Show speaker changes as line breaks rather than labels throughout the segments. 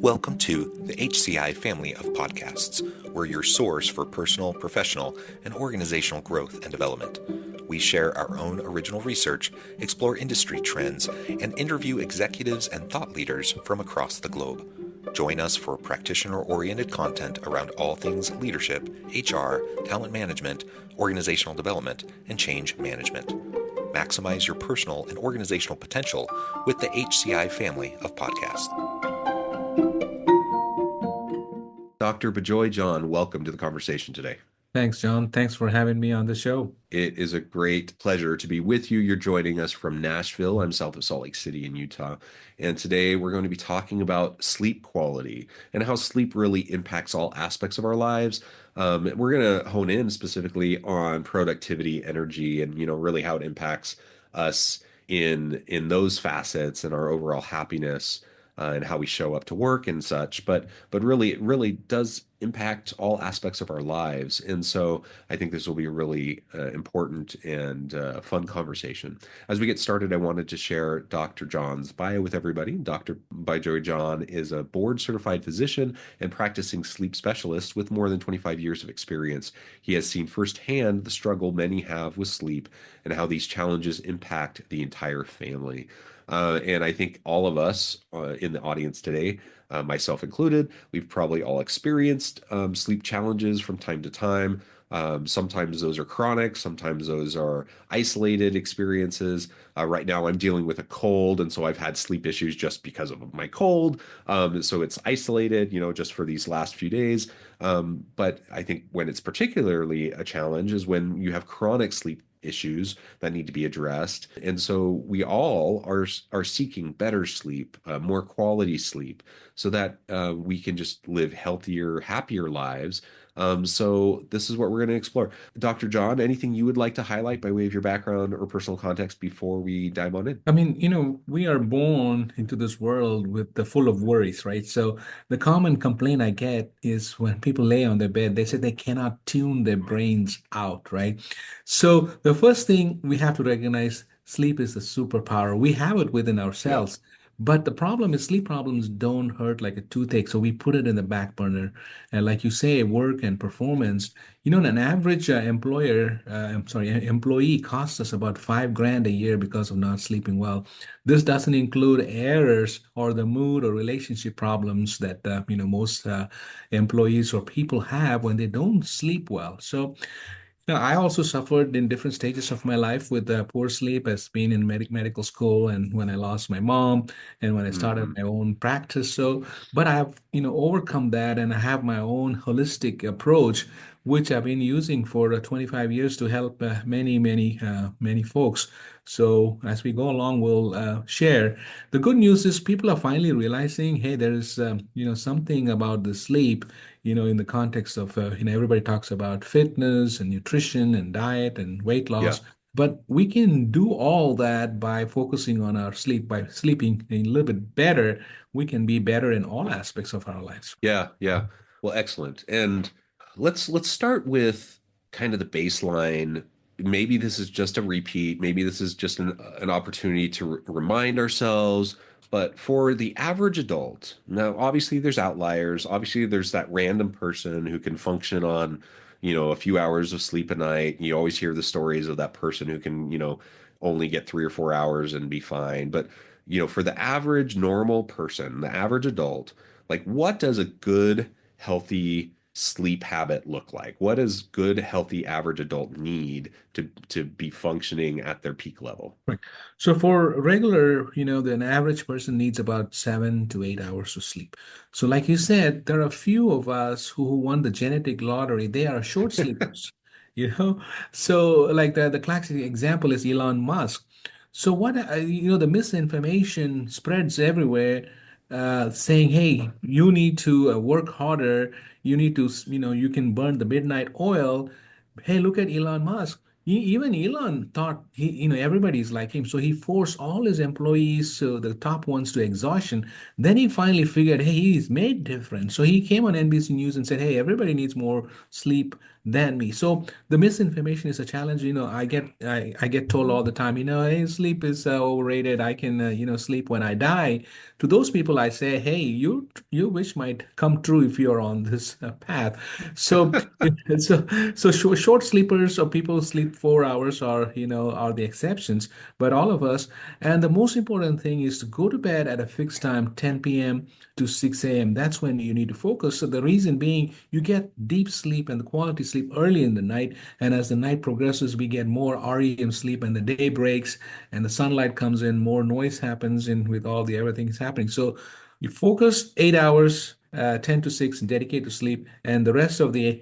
Welcome to the HCI family of podcasts. We're your source for personal, professional, and organizational growth and development. We share our own original research, explore industry trends, and interview executives and thought leaders from across the globe. Join us for practitioner-oriented content around all things leadership, HR, talent management, organizational development, and change management. Maximize your personal and organizational potential with the HCI family of podcasts. Dr. Bijoy John, welcome to the conversation today.
Thanks, John. Thanks for having me on the show.
It is a great pleasure to be with you. You're joining us from Nashville. I'm south of Salt Lake City in Utah. And today we're going to be talking about sleep quality and how sleep really impacts all aspects of our lives. We're going to hone in specifically on productivity, energy, and really how it impacts us in those facets and our overall happiness. And how we show up to work and such, but really, it really does impact all aspects of our lives. And so I think this will be a really important and fun conversation. As we get started, I wanted to share Dr. John's bio with everybody. Dr. Bijoy John is a board-certified physician and practicing sleep specialist with more than 25 years of experience. He has seen firsthand the struggle many have with sleep and how these challenges impact the entire family. And I think all of us in the audience today, myself included, we've probably all experienced sleep challenges from time to time. Sometimes those are chronic, sometimes those are isolated experiences. Right now, I'm dealing with a cold, and so I've had sleep issues just because of my cold. So it's isolated, just for these last few days. But I think when it's particularly a challenge is when you have chronic sleep issues that need to be addressed. And so we all are seeking better sleep, more quality sleep, so that we can just live healthier, happier lives. So this is what we're going to explore. Dr. John, anything you would like to highlight by way of your background or personal context before we dive on in?
We are born into this world with the full of worries, right? So the common complaint I get is when people lay on their bed, they say they cannot tune their brains out, right? So the first thing we have to recognize, sleep is a superpower. We have it within
Yeah.
ourselves. But the problem is sleep problems don't hurt like a toothache. So we put it in the back burner. And like you say, work and performance, an average employee costs us about 5 grand a year because of not sleeping well. This doesn't include errors or the mood or relationship problems that most employees or people have when they don't sleep well. So I also suffered in different stages of my life with poor sleep as being in medical school and when I lost my mom and when I started
Hmm.
my own practice. So, but I've, overcome that and I have my own holistic approach, which I've been using for 25 years to help many folks. So as we go along, we'll share. The good news is people are finally realizing, hey, there's, something about the sleep in the context of, everybody talks about fitness and nutrition and diet and weight
Yeah.
loss, but we can do all that by focusing on our sleep. By sleeping a little bit better, we can be better in all aspects of our lives.
Yeah. Yeah. Well, excellent. And let's start with kind of the baseline. Maybe this is just a repeat. Maybe this is just an opportunity to remind ourselves. But for the average adult, now obviously there's outliers. Obviously there's that random person who can function on, a few hours of sleep a night. You always hear the stories of that person who can, only get 3 or 4 hours and be fine. But, for the average normal person, the average adult, like what does a good, healthy sleep habit look like? What does good, healthy, average adult need to be functioning at their peak level?
Right. So for regular, an average person needs about 7 to 8 hours of sleep. So like you said, there are a few of us who won the genetic lottery. They are short sleepers, you know. So like the classic example is Elon Musk. So what the misinformation spreads everywhere, saying, "Hey, you need to work harder. You need to, you can burn the midnight oil." Hey, look at Elon Musk. Even Elon thought everybody's like him, so he forced all his employees, so the top ones, to exhaustion. Then he finally figured, hey, he's made difference. So he came on NBC News and said, hey, everybody needs more sleep than me. So the misinformation is a challenge. I get told all the time, hey, sleep is overrated. I can, sleep when I die. To those people, I say, hey, your wish might come true if you're on this path. So, short sleepers or people who sleep 4 hours are the exceptions. But all of us, and the most important thing is to go to bed at a fixed time, 10 p.m. to 6 a.m. That's when you need to focus. So the reason being, you get deep sleep and the quality sleep early in the night, and as the night progresses, we get more REM sleep, and the day breaks, and the sunlight comes in, more noise happens in with all the everything is happening. So you focus 8 hours. 10 to 6 and dedicate to sleep, and the rest of the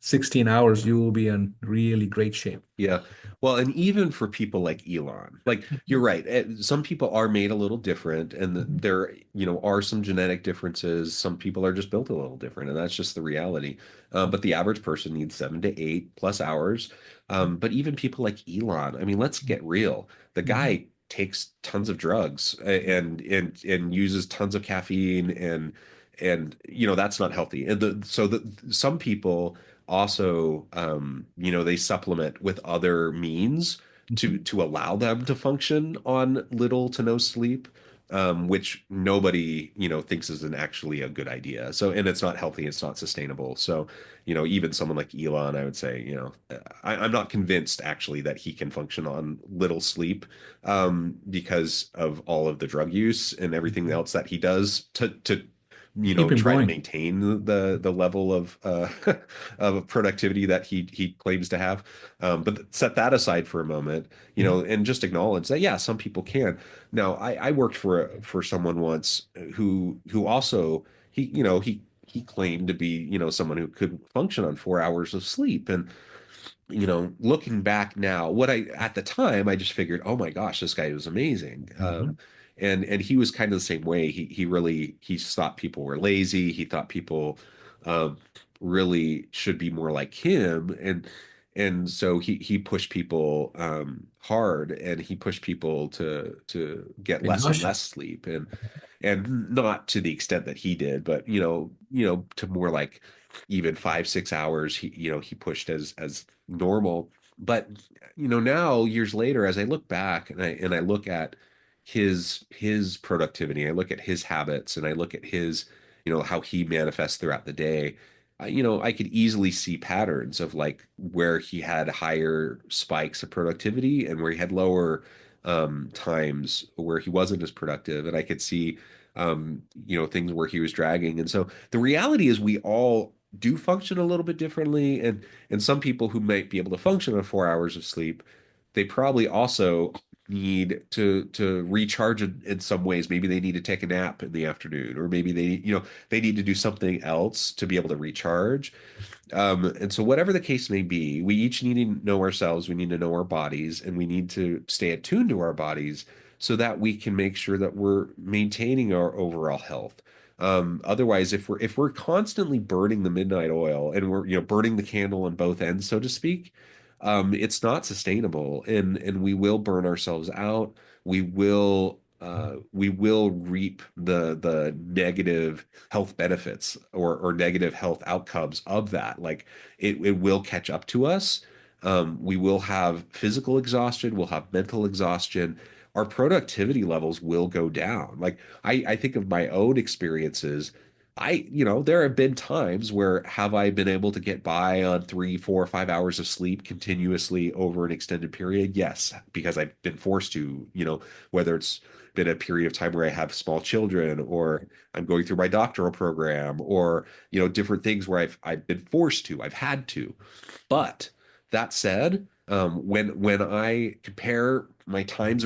16 hours you will be in really great shape.
Yeah. Well, and even for people like Elon, like you're right, some people are made a little different, and
Mhm.
there, are some genetic differences. Some people are just built a little different, and that's just the reality. But the average person needs 7 to 8 plus hours. But even people like Elon, I mean, let's get real. The
Mhm.
guy takes tons of drugs and uses tons of caffeine and that's not healthy. And some people also they supplement with other means to
Mhm.
to allow them to function on little to no sleep, which nobody thinks is an actually a good idea. So, and it's not healthy, it's not sustainable. So even someone like Elon, I would say, I'm not convinced actually that he can function on little sleep, because of all of the drug use and everything
Mhm.
else that he does to
Keep him
try to
going.
maintain the level of of productivity that he claims to have. But set that aside for a moment,
Mhm.
and just acknowledge that, yeah, some people can. Now, I worked for someone once who also he claimed to be someone who could function on 4 hours of sleep. And looking back now, what I at the time I just figured, oh my gosh, this guy was amazing.
Mhm.
And he was kind of the same way. He thought people were lazy. He thought people um, really should be more like him, and so he pushed people hard, and he pushed people to get less and
Exhaustion.
less sleep, and not to the extent that he did, but to more like even 5 6 hours he pushed as normal. But now, years later, as I look back and I look at his productivity, I look at his habits, and I look at his how he manifests throughout the day. I could easily see patterns of like where he had higher spikes of productivity and where he had lower times where he wasn't as productive, and I could see things where he was dragging. And so the reality is we all do function a little bit differently, and some people who might be able to function on 4 hours of sleep, they probably also need to recharge in some ways. Maybe they need to take a nap in the afternoon, or maybe they need to do something else to be able to recharge. And so, whatever the case may be, we each need to know ourselves, we need to know our bodies, and we need to stay attuned to our bodies so that we can make sure that we're maintaining our overall health. Otherwise, if we're constantly burning the midnight oil, and we're burning the candle on both ends, so to speak, it's not sustainable, and we will burn ourselves out. We will reap the negative health benefits, or negative health outcomes of that. Like it will catch up to us. We will have physical exhaustion, we'll have mental exhaustion. Our productivity levels will go down. Like I think of my own experiences. There have been times where have I been able to get by on 3 4 5 hours of sleep continuously over an extended period? Yes, because I've been forced to, whether it's been a period of time where I have small children, or I'm going through my doctoral program, or different things where I've been forced to, I've had to. But that said, when I compare my times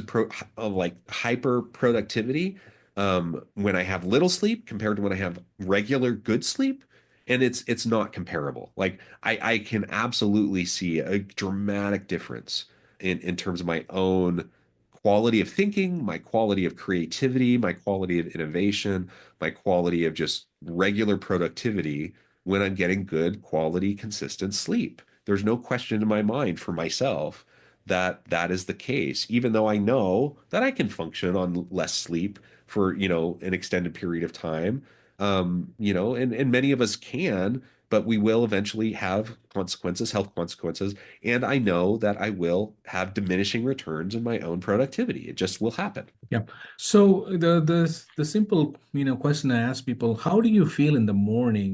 of like hyper productivity, when I have little sleep compared to when I have regular good sleep, and it's not comparable. Like I can absolutely see a dramatic difference in terms of my own quality of thinking, my quality of creativity, my quality of innovation, my quality of just regular productivity when I'm getting good quality, consistent sleep. There's no question in my mind for myself that that is the case, even though I know that I can function on less sleep for, an extended period of time. And many of us can, but we will eventually have consequences, health consequences. And I know that I will have diminishing returns in my own productivity. It just will happen.
Yeah. So the simple, question I ask people, how do you feel in the morning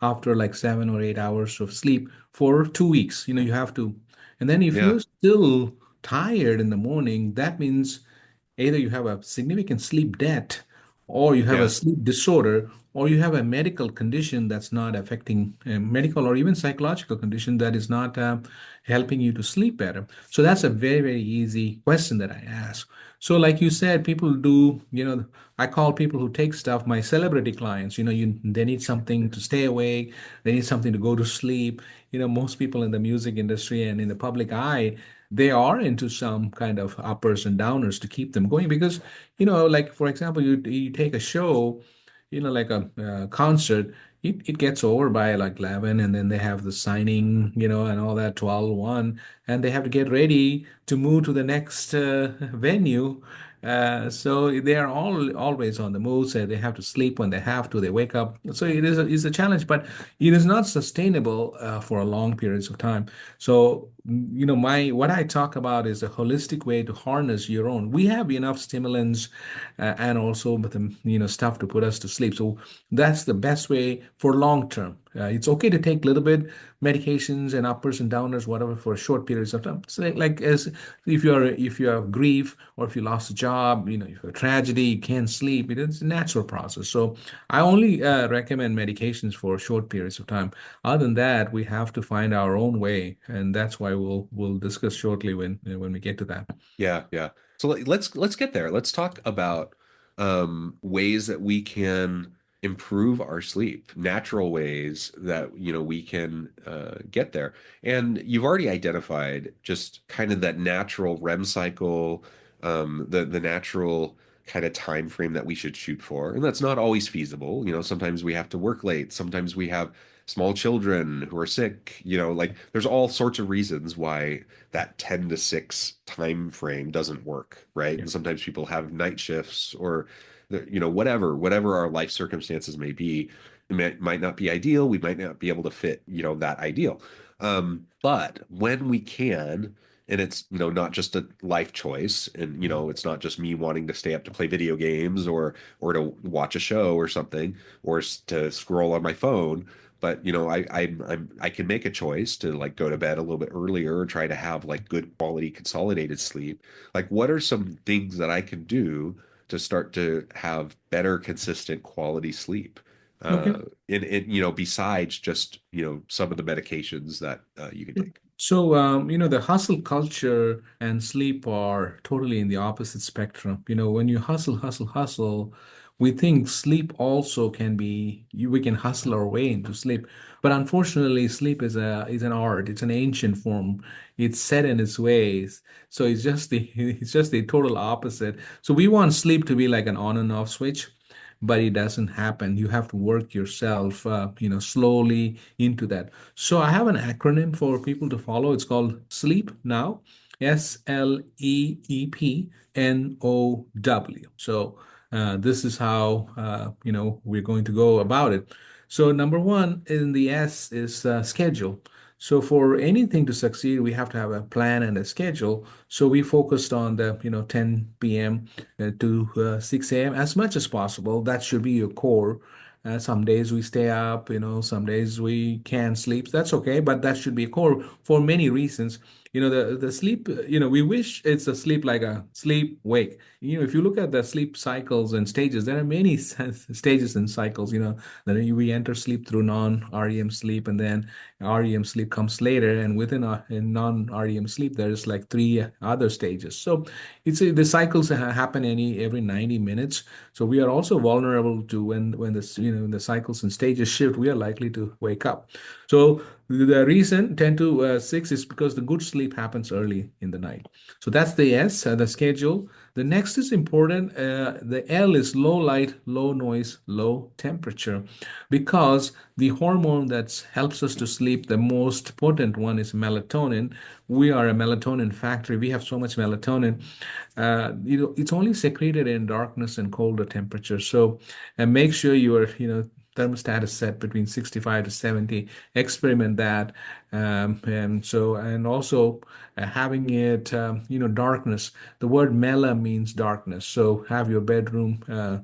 after like 7 or 8 hours of sleep for 2 weeks? You have to, and then if
Yeah.
you're still tired in the morning, that means either you have a significant sleep debt, or you have a
Yeah.
sleep disorder, or you have a medical condition that's not affecting medical or even psychological condition that is not helping you to sleep better. So that's a very, very easy question that I ask. So, like you said, people do, I call people who take stuff my celebrity clients. They need something to stay awake, they need something to go to sleep. Most people in the music industry and in the public eye, they are into some kind of uppers and downers to keep them going because, like for example, you take a show, like a concert, it gets over by like 11, and then they have the signing, and all that 12:01, and they have to get ready to move to the next venue. So they are always on the move. So they have to sleep when they have to. They wake up. So it's a challenge, but it is not sustainable for a long periods of time. So my what I talk about is a holistic way to harness your own. We have enough stimulants and also with the stuff to put us to sleep. So that's the best way for long term. It's okay to take a little bit medications and uppers and downers, whatever, for short periods of time. So like as if you have grief or if you lost a job, if you have a tragedy, you can't sleep. It's a natural process. So I only recommend medications for short periods of time. Other than that, we have to find our own way, and that's why we'll discuss shortly when we get to that.
Yeah, yeah. So let's get there. Let's talk about ways that we can improve our sleep, natural ways that we can get there. And you've already identified just kind of that natural REM cycle, the natural kind of time frame that we should shoot for. And that's not always feasible. Sometimes we have to work late. Sometimes we have small children who are sick. Like there's all sorts of reasons why that 10 to 6 time frame doesn't work, right?
Yeah.
And sometimes people have night shifts or whatever our life circumstances may be, it might not be ideal. We might not be able to fit, that ideal. But when we can, and it's, not just a life choice, and it's not just me wanting to stay up to play video games or to watch a show or something, or to scroll on my phone, but I can make a choice to like go to bed a little bit earlier or try to have like good quality consolidated sleep. Like what are some things that I can do to start to have better consistent quality sleep?
Okay.
Besides just some of the medications that you can take.
So, the hustle culture and sleep are totally in the opposite spectrum. When you hustle, hustle, hustle, we think sleep also can be, we can hustle our way into sleep. But unfortunately, sleep is an art. It's an ancient form. It's set in its ways. So it's just the it's just the total opposite. So we want sleep to be like an on and off switch, but it doesn't happen. You have to work yourself, slowly into that. So I have an acronym for people to follow. It's called Sleep Now, SLEEPNOW. So this is how we're going to go about it. So number one in the S is schedule. So for anything to succeed, we have to have a plan and a schedule. So we focused on the 10 p.m. To 6 a.m. as much as possible. That should be your core. Some days we stay up, some days we can't sleep. That's okay, but that should be a core for many reasons. The sleep, we wish it's a sleep like a sleep wake. If you look at the sleep cycles and stages, there are many stages and cycles. That we enter sleep through non-REM sleep, and then REM sleep comes later, and within in non-REM sleep, there's like three other stages. So the cycles happen every 90 minutes. So we are also vulnerable to when the cycles and stages shift, we are likely to wake up. So the reason 10 to 6 is because the good sleep happens early in the night. So that's the S, the schedule. The next is important. The L is low light, low noise, low temperature, because the hormone that helps us to sleep, the most potent one is melatonin. We are a melatonin factory. We have so much melatonin. It's only secreted in darkness and colder temperatures. So make sure you are, thermostat is set between 65 to 70. Experiment that. And also having it, darkness. The word mela means darkness. So have your bedroom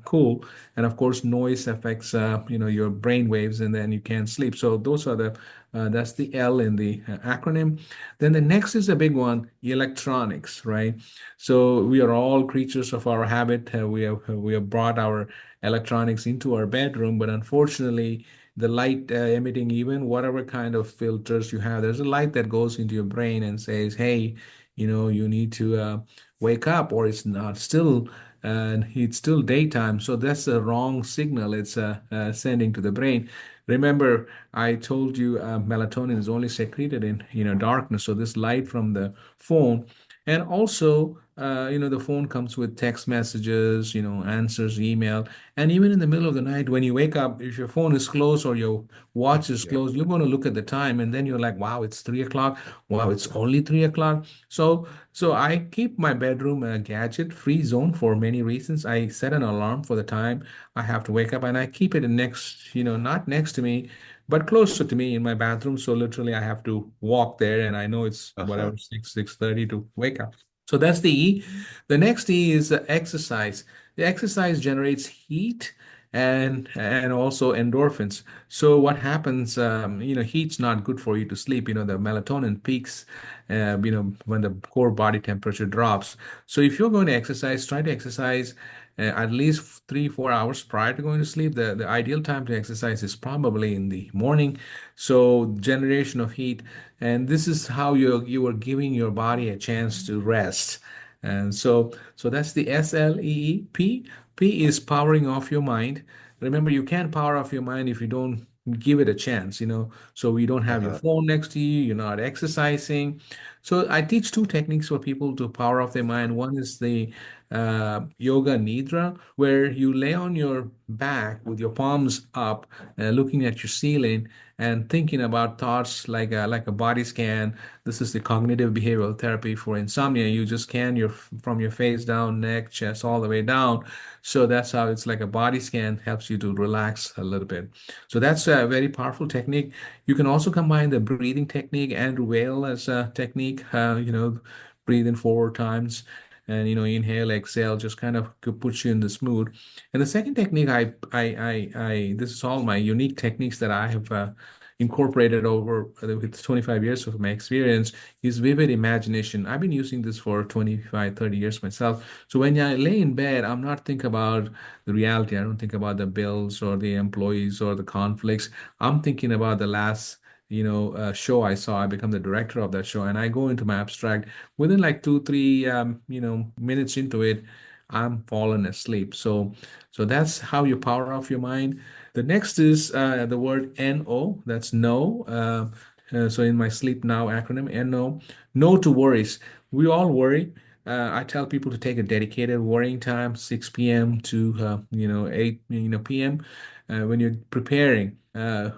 cool. And of course, noise affects, your brain waves, and then you can't sleep. So those are that's the L in the acronym. Then the next is a big one, electronics, right? So we are all creatures of our habit. We have brought our electronics into our bedroom, but unfortunately, the light emitting, even whatever kind of filters you have, there's a light that goes into your brain and says, "Hey, you need to wake up," or it's not still. And it's still daytime, so that's a wrong signal it's sending to the brain. Remember, I told you melatonin is only secreted in darkness. So this light from the phone, and also the phone comes with text messages, answers, email, and even in the middle of the night when you wake up, if your phone is closed or your watch is
Yeah.
closed, you're going to look at the time, and then you're like, "Wow, it's 3 o'clock. Wow, it's only 3 o'clock." So I keep my bedroom a gadget-free zone for many reasons. I set an alarm for the time I have to wake up, and I keep it next, not next to me, but closer to me in my bathroom. So literally, I have to walk there, and I know it's
Uh-huh.
whatever 6:30 to wake up. So that's the E. The next E is exercise. The exercise generates heat and also endorphins. So what happens? Heat's not good for you to sleep. The melatonin peaks. When the core body temperature drops. So if you're going to exercise, try to exercise at least 3-4 hours prior to going to sleep. The ideal time to exercise is probably in the morning. So generation of heat, and this is how you are giving your body a chance to rest. And so that's the SLEEP. P is powering off your mind. Remember, you can't power off your mind if you don't give it a chance. So you don't have your
Uh-huh.
phone next to you, you're not exercising. So I teach two techniques for people to power off their mind. One is the yoga nidra, where you lay on your back with your palms up, looking at your ceiling and thinking about thoughts like a body scan. This is the cognitive behavioral therapy for insomnia. You just scan your from your face down, neck, chest, all the way down. So that's how it's like a body scan helps you to relax a little bit. So that's a very powerful technique. You can also combine the breathing technique, Andrew Weil as a technique. Breathe in 4 times, and inhale, exhale, just kind of could put you in this mood. And the second technique, this is all my unique techniques that I have incorporated over with 25 years of my experience, is vivid imagination. I've been using this for 25, 30 years myself. So when I lay in bed, I'm not thinking about the reality. I don't think about the bills or the employees or the conflicts. I'm thinking about the last show I saw. I become the director of that show, and I go into my abstract. Within like 2, 3, minutes into it, I'm falling asleep. So that's how you power off your mind. The next is the word NO. That's no. So in my sleep now acronym, NO, no to worries. We all worry. I tell people to take a dedicated worrying time, 6 p.m. to 8 p.m. When you're preparing.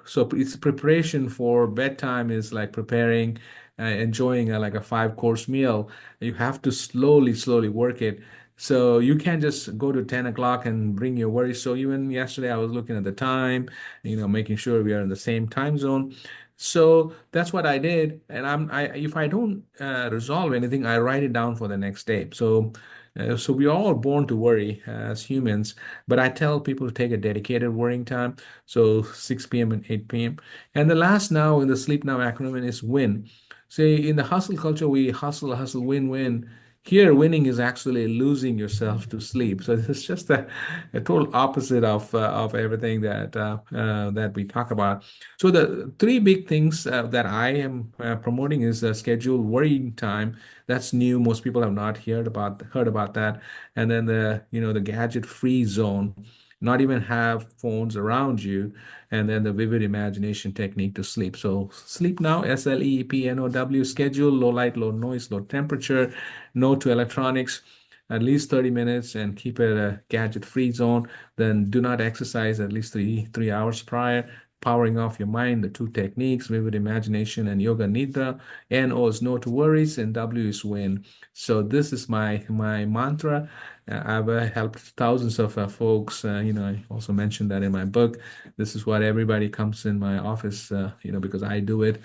So it's preparation for bedtime is like preparing, enjoying like a 5-course meal. You have to slowly work it. So you can't just go to 10 o'clock and bring your worries. So even yesterday, I was looking at the time, making sure we are in the same time zone. So that's what I did. And if I don't resolve anything, I write it down for the next day. So we are all born to worry as humans, but I tell people to take a dedicated worrying time. So 6 p.m. and 8 p.m. And the last now in the sleep now acronym is win. See, in the hustle culture, we hustle, win, win. Here, winning is actually losing yourself to sleep. So it's just a total opposite of everything that we talk about. So the three big things that I am promoting is scheduled worrying time. That's new. Most people have not heard about that. And then the gadget free zone. Not even have phones around you, and then the vivid imagination technique to sleep. So sleep now, SLEEPNOW, schedule, low light, low noise, low temperature, no to electronics, at least 30 minutes, and keep it a gadget free zone. Then do not exercise at least three hours prior. powering off your mind, the two techniques, vivid imagination and yoga nidra. N-O is no to worries, and W is win. So this is my mantra. I've helped thousands of folks. I also mentioned that in my book. This is what everybody comes in my office, because I do it,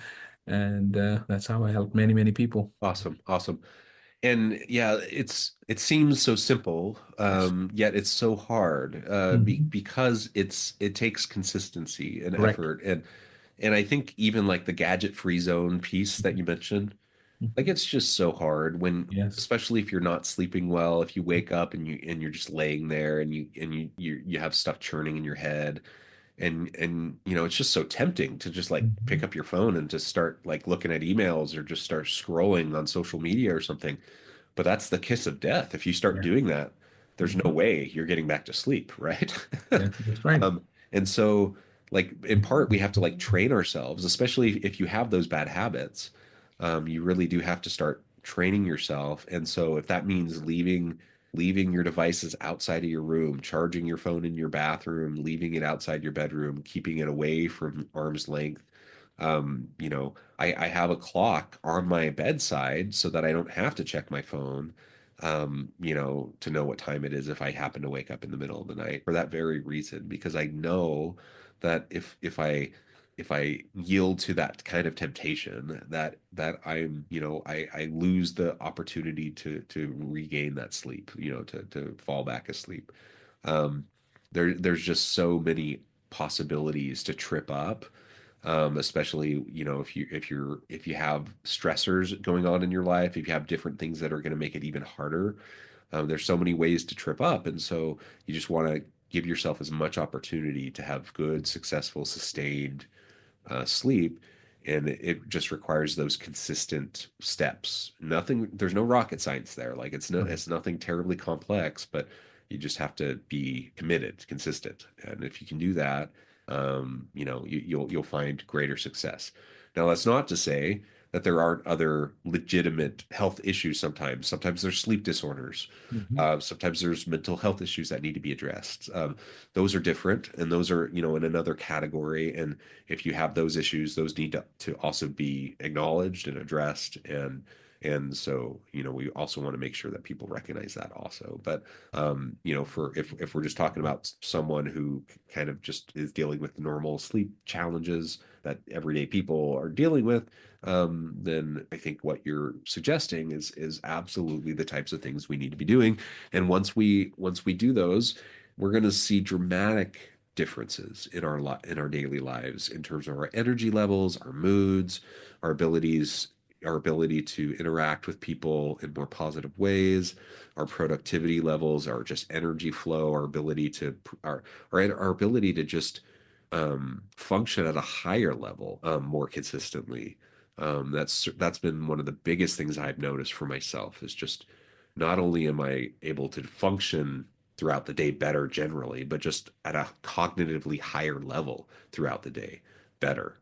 and that's how I help many, many people.
Awesome. Awesome. And yeah, it seems so simple,
Yes.
yet it's so hard
Mhm.
because it takes consistency and
Correct.
effort, and I think even like the gadget free zone piece that you mentioned, like
Mhm.
it's just so hard when,
Yes.
especially if you're not sleeping well, if you wake up and you're just laying there and you have stuff churning in your head, and it's just so tempting to just like pick
Mhm.
up your phone and just start like looking at emails or just start scrolling on social media or something. But that's the kiss of death. If you start
Yeah.
doing that, there's no
Mhm.
way you're getting back to sleep, right?
That's right.
And so, like, in part, we have to like train ourselves, especially if you have those bad habits. You really do have to start training yourself. And so, if that means leaving your devices outside of your room, charging your phone in your bathroom, leaving it outside your bedroom, keeping it away from arm's length. I have a clock on my bedside so that I don't have to check my phone, to know what time it is if I happen to wake up in the middle of the night for that very reason, because I know that if I yield to that kind of temptation, that I lose the opportunity to regain that sleep, to fall back asleep. Um, there's just so many possibilities to trip up, especially if you have stressors going on in your life, if you have different things that are going to make it even harder. There's so many ways to trip up, and so you just want to give yourself as much opportunity to have good, successful, sustained sleep. And it just requires those consistent steps. There's no rocket science there. Like
Right.
it's nothing terribly complex, but you just have to be committed, consistent. And if you can do that, you'll find greater success. Now, that's not to say that there aren't other legitimate health issues sometimes. Sometimes there's sleep disorders.
Mhm.
Sometimes there's mental health issues that need to be addressed. Those are different, and those are, in another category. And if you have those issues, those need to also be acknowledged and addressed. And so, we also want to make sure that people recognize that also. But for if we're just talking about someone who kind of just is dealing with normal sleep challenges that everyday people are dealing with, then I think what you're suggesting is absolutely the types of things we need to be doing. And once we do those, we're going to see dramatic differences in our daily lives in terms of our energy levels, our moods, our abilities, our ability to interact with people in more positive ways, our productivity levels, our just energy flow, our ability to just function at a higher level more consistently. That's been one of the biggest things I've noticed for myself is just not only am I able to function throughout the day better generally, but just at a cognitively higher level throughout the day better,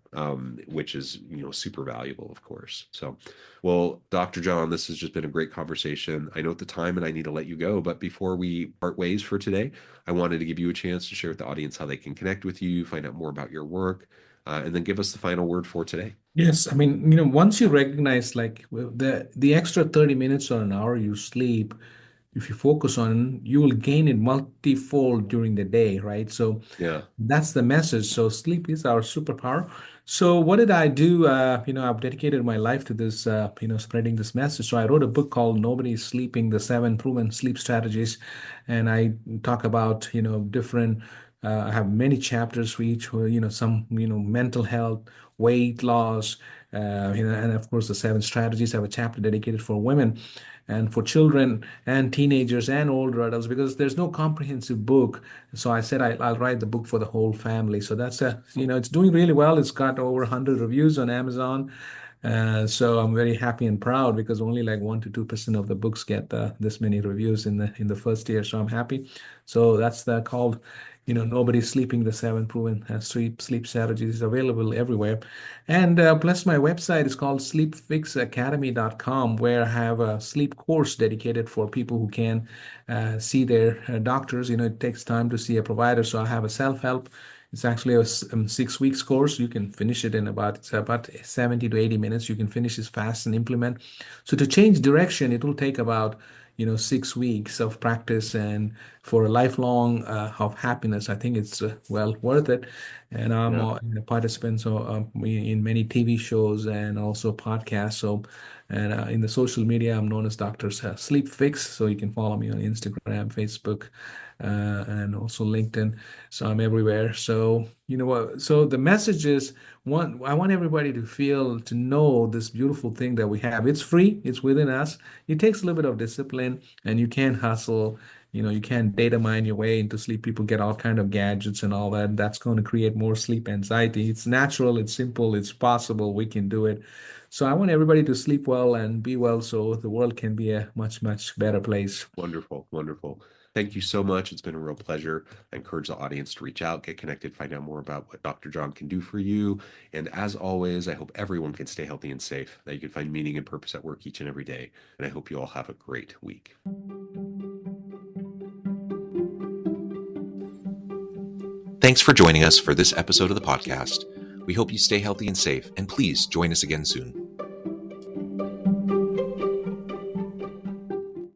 which is, super valuable, of course. So, well, Dr. John, this has just been a great conversation. I know at the time and I need to let you go, but before we part ways for today, I wanted to give you a chance to share with the audience how they can connect with you, find out more about your work, and then give us the final word for today.
Yes, I mean, once you recognize like the extra 30 minutes or an hour you sleep, if you focus on, you will gain it multifold during the day, right? So
Yeah.
that's the message. So sleep is our superpower. So what did I do? I've dedicated my life to this, spreading this message. So I wrote a book called Nobody's Sleeping: The Seven Proven Sleep Strategies, and I talk about, different. I have many chapters for each, some, mental health, weight loss, and of course the seven strategies. I have a chapter dedicated for women and for children and teenagers and older adults because there's no comprehensive book. So I said I'll write the book for the whole family. So it's doing really well. It's got over 100 reviews on Amazon. So I'm very happy and proud because only like 1 to 2% of the books get this many reviews in the first year. So I'm happy. So that's the called, Nobody's Sleeping: The Seven Proven Sleep Strategies is available everywhere. And plus my website is called sleepfixacademy.com, where I have a sleep course dedicated for people who can see their doctors. It takes time to see a provider. So I have a self-help It's actually a 6 weeks course. You can finish it in about 70 to 80 minutes. You can finish it fast and implement. So to change direction, it will take about 6 weeks of practice, and for a lifelong of happiness, I think it's well worth it. And I'm
Yeah.
a participant in many TV shows and also podcasts. So, and in the social media, I'm known as Dr. Sleep Fix. So you can follow me on Instagram, Facebook, and also LinkedIn. So I'm everywhere. So you know what? So the message is I want everybody to to know this beautiful thing that we have. It's free. It's within us. It takes a little bit of discipline, and you can hustle. You can't data mine your way into sleep. People get all kind of gadgets and all that. That's going to create more sleep anxiety. It's natural. It's simple. It's possible. We can do it. So I want everybody to sleep well and be well, so the world can be a much, much better place.
Wonderful, wonderful. Thank you so much. It's been a real pleasure. I encourage the audience to reach out, get connected, find out more about what Dr. John can do for you. And as always, I hope everyone can stay healthy and safe, that you can find meaning and purpose at work each and every day. And I hope you all have a great week. Thanks for joining us for this episode of the podcast. We hope you stay healthy and safe, and please join us again soon.